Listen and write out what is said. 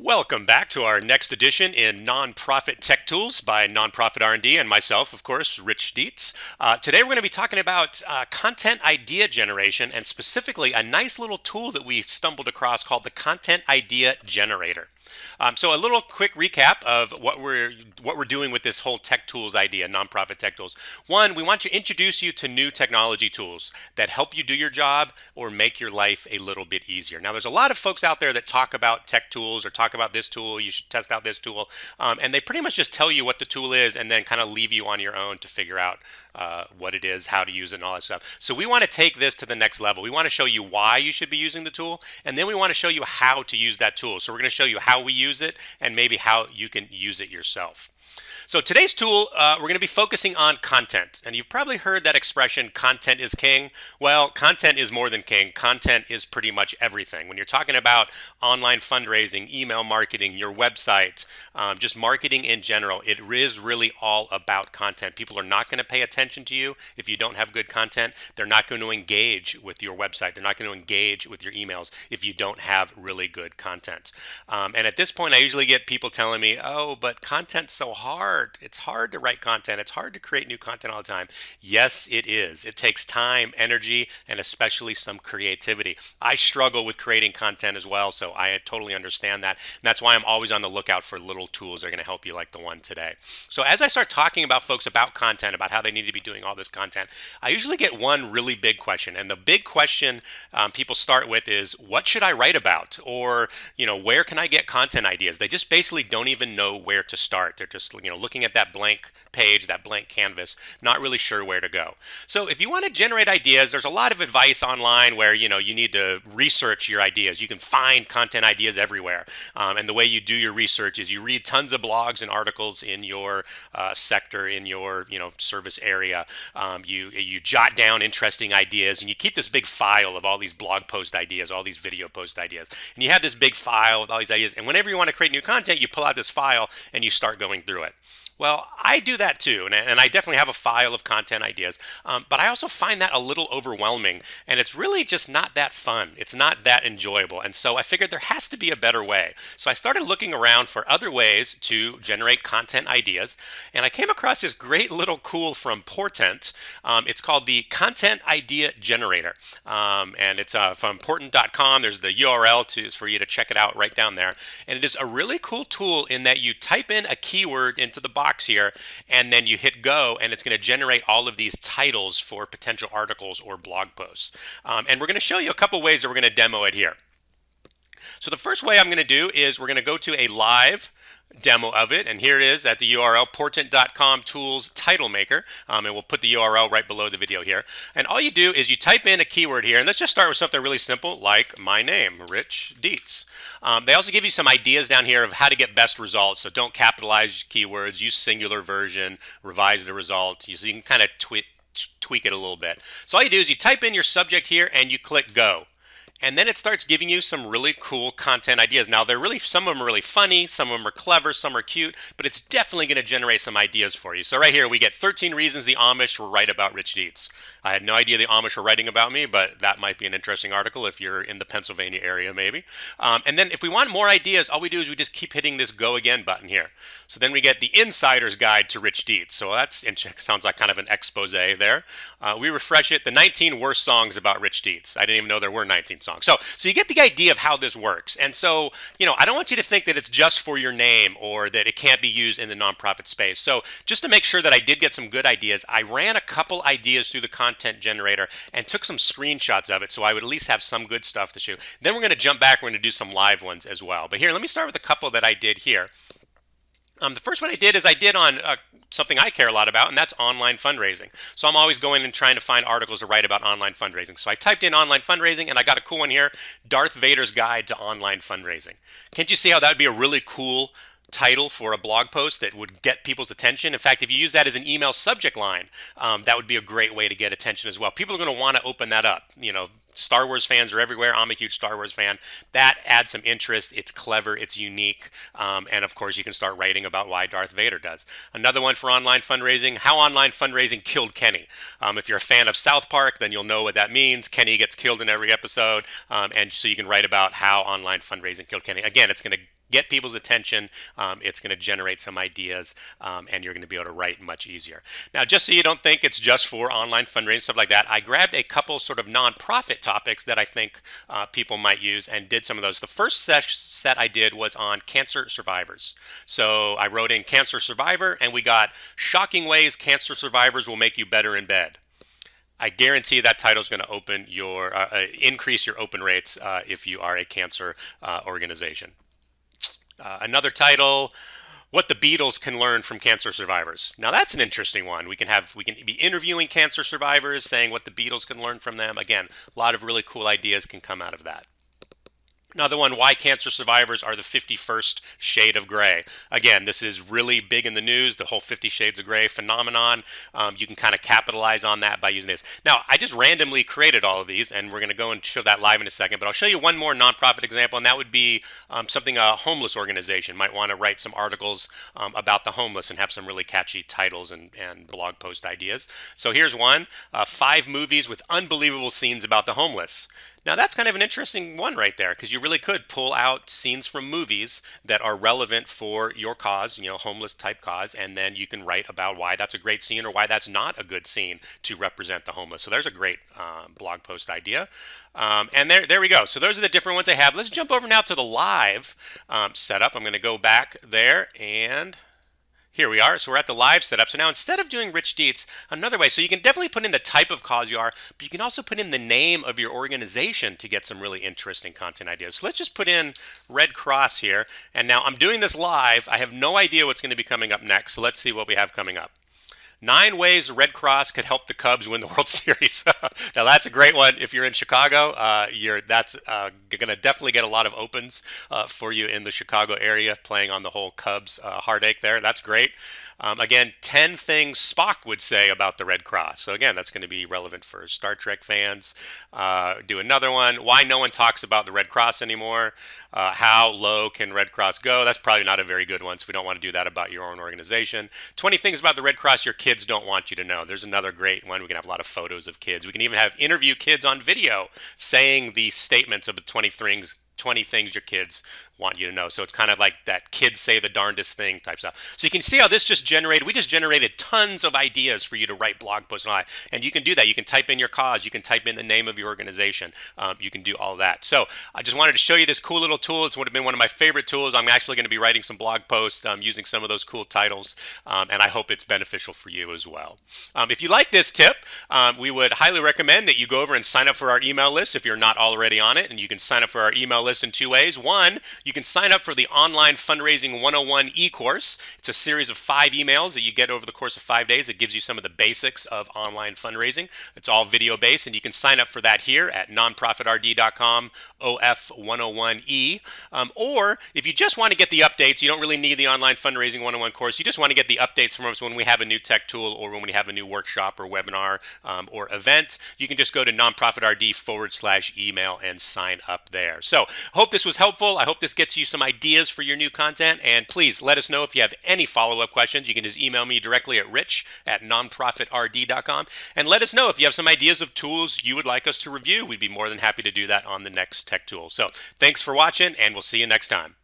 Welcome back to our next edition in Nonprofit Tech Tools by Nonprofit R&D and myself, of course, Rich Dietz. Today we're going to be talking about content idea generation and specifically a nice little tool that we stumbled across called the Content Idea Generator. So a little quick recap of what we're doing with this whole tech tools idea, nonprofit tech tools. One, we want to introduce you to new technology tools that help you do your job or make your life a little bit easier. Now, there's a lot of folks out there that talk about tech tools or talk about this tool, you should test out this tool, and they pretty much just tell you what the tool is and then kind of leave you on your own to figure out what it is, how to use it, and all that stuff. So we want to take this to the next level. We want to show you why you should be using the tool, and then we want to show you how to use that tool. So we're going to show you how we use it and maybe how you can use it yourself. So today's tool, we're going to be focusing on content. And you've probably heard that expression, content is king. Well, content is more than king. Content is pretty much everything. When you're talking about online fundraising, email marketing, your website, just marketing in general, it is really all about content. People are not going to pay attention to you if you don't have good content. They're not going to engage with your website. They're not going to engage with your emails if you don't have really good content. And at this point, I usually get people telling me, oh, but content's so hard. It's hard to write content. It's hard to create new content all the time. Yes, it is. It takes time, energy, and especially some creativity. I struggle with creating content as well, so I totally understand that. And that's why I'm always on the lookout for little tools that are going to help you like the one today. So as I start talking about folks about content, about how they need to be doing all this content, I usually get one really big question. And the big question people start with is, what should I write about? Or, where can I get content ideas? They just basically don't even know where to start. They're just, looking at that blank page, that blank canvas, not really sure where to go. So if you want to generate ideas, there's a lot of advice online where, you need to research your ideas. You can find content ideas everywhere. And the way you do your research is you read tons of blogs and articles in your sector, in your, service area. You jot down interesting ideas and you keep this big file of all these blog post ideas, all these video post ideas. And you have this big file with all these ideas. And whenever you want to create new content, you pull out this file and you start going through it. Well, I do that too, and I definitely have a file of content ideas, but I also find that a little overwhelming, and it's really just not that fun. It's not that enjoyable, and so I figured there has to be a better way. So I started looking around for other ways to generate content ideas, and I came across this great little tool from Portent. It's called the Content Idea Generator, and it's from portent.com. There's the URL for you to check it out right down there, and it is a really cool tool in that you type in a keyword into the box here, and then you hit go, and it's going to generate all of these titles for potential articles or blog posts. And we're going to show you a couple ways that we're going to demo it here. So the first way I'm going to do is we're going to go to a live demo of it, and here it is at the URL portent.com tools title maker, and we'll put the URL right below the video here. And all you do is you type in a keyword here, and let's just start with something really simple like my name, Rich Dietz. They also give you some ideas down here of how to get best results. So don't capitalize keywords, use singular version, revise the result, so you can kind of tweak it a little bit. So all you do is you type in your subject here and you click go. And then it starts giving you some really cool content ideas. Now, some of them are really funny, some of them are clever, some are cute, but it's definitely going to generate some ideas for you. So right here, we get 13 reasons the Amish were right about Rich Dietz. I had no idea the Amish were writing about me, but that might be an interesting article if you're in the Pennsylvania area, maybe. And then if we want more ideas, all we do is we just keep hitting this go again button here. So then we get the Insider's Guide to Rich Dietz. So that sounds like kind of an expose there. We refresh it, the 19 worst songs about Rich Dietz. I didn't even know there were 19 songs. So you get the idea of how this works. And so, I don't want you to think that it's just for your name or that it can't be used in the nonprofit space. So just to make sure that I did get some good ideas, I ran a couple ideas through the content generator and took some screenshots of it so I would at least have some good stuff to show. Then we're going to jump back. We're going to do some live ones as well. But here, let me start with a couple that I did here. The first one I did on something I care a lot about, and that's online fundraising. So I'm always going and trying to find articles to write about online fundraising. So I typed in online fundraising, and I got a cool one here, Darth Vader's Guide to Online Fundraising. Can't you see how that would be a really cool title for a blog post that would get people's attention? In fact, if you use that as an email subject line, that would be a great way to get attention as well. People are going to want to open that up. Star Wars fans are everywhere. I'm a huge Star Wars fan. That adds some interest. It's clever. It's unique. And of course, you can start writing about why Darth Vader does. Another one for online fundraising, how online fundraising killed Kenny. If you're a fan of South Park, then you'll know what that means. Kenny gets killed in every episode. And so you can write about how online fundraising killed Kenny. Again, it's going to get people's attention. It's going to generate some ideas, and you're going to be able to write much easier. Now, just so you don't think it's just for online fundraising, stuff like that, I grabbed a couple sort of nonprofit topics that I think people might use and did some of those. The first set I did was on cancer survivors. So I wrote in cancer survivor, and we got shocking ways cancer survivors will make you better in bed. I guarantee that title is going to open your increase your open rates if you are a cancer organization. Another title, what the Beatles can learn from cancer survivors. Now that's an interesting one. We can be interviewing cancer survivors, saying what the Beatles can learn from them. Again, a lot of really cool ideas can come out of that. Another one, why cancer survivors are the 51st shade of gray. Again, this is really big in the news, the whole 50 Shades of Grey phenomenon. You can kind of capitalize on that by using this. Now, I just randomly created all of these, and we're going to go and show that live in a second, but I'll show you one more nonprofit example, and that would be something a homeless organization might want to write some articles about the homeless and have some really catchy titles and blog post ideas. So here's one, 5 movies with unbelievable scenes about the homeless. Now that's kind of an interesting one right there, because you really could pull out scenes from movies that are relevant for your cause, homeless type cause, and then you can write about why that's a great scene or why that's not a good scene to represent the homeless. So there's a great blog post idea. And there we go. So those are the different ones I have. Let's jump over now to the live setup. I'm going to go back there and... here we are. So we're at the live setup. So now instead of doing Rich Dietz, another way, so you can definitely put in the type of cause you are, but you can also put in the name of your organization to get some really interesting content ideas. So let's just put in Red Cross here. And now I'm doing this live. I have no idea what's going to be coming up next. So let's see what we have coming up. 9 ways the Red Cross could help the Cubs win the World Series. Now that's a great one. If you're in Chicago, that's going to definitely get a lot of opens for you in the Chicago area, playing on the whole Cubs heartache there. That's great. Again, 10 things Spock would say about the Red Cross. So again, that's going to be relevant for Star Trek fans. Do another one. Why no one talks about the Red Cross anymore. How low can Red Cross go? That's probably not a very good one, so we don't want to do that about your own organization. 20 things about the Red Cross your kids don't want you to know. There's another great one. We can have a lot of photos of kids. We can even have interview kids on video saying the statements of the 20 things your kids want you to know. So it's kind of like that kids say the darndest thing type stuff. So you can see how this just generated, we just generated tons of ideas for you to write blog posts and all that. And you can do that. You can type in your cause. You can type in the name of your organization. You can do all that. So I just wanted to show you this cool little tool. It's would have been one of my favorite tools. I'm actually going to be writing some blog posts using some of those cool titles. And I hope it's beneficial for you as well. If you like this tip, we would highly recommend that you go over and sign up for our email list if you're not already on it. And you can sign up for our email list in 2 ways. One, you can sign up for the Online Fundraising 101 e-course. It's a series of 5 emails that you get over the course of 5 days. It gives you some of the basics of online fundraising. It's all video based, and you can sign up for that here at nonprofitrd.com OF101E. Or if you just want to get the updates, you don't really need the Online Fundraising 101 course. You just want to get the updates from us when we have a new tech tool or when we have a new workshop or webinar or event. You can just go to nonprofitrd/email and sign up there. So hope this was helpful. I hope this gets you some ideas for your new content. And please let us know if you have any follow-up questions. You can just email me directly at rich@nonprofitrd.com. And let us know if you have some ideas of tools you would like us to review. We'd be more than happy to do that on the next tech tool. So thanks for watching, and we'll see you next time.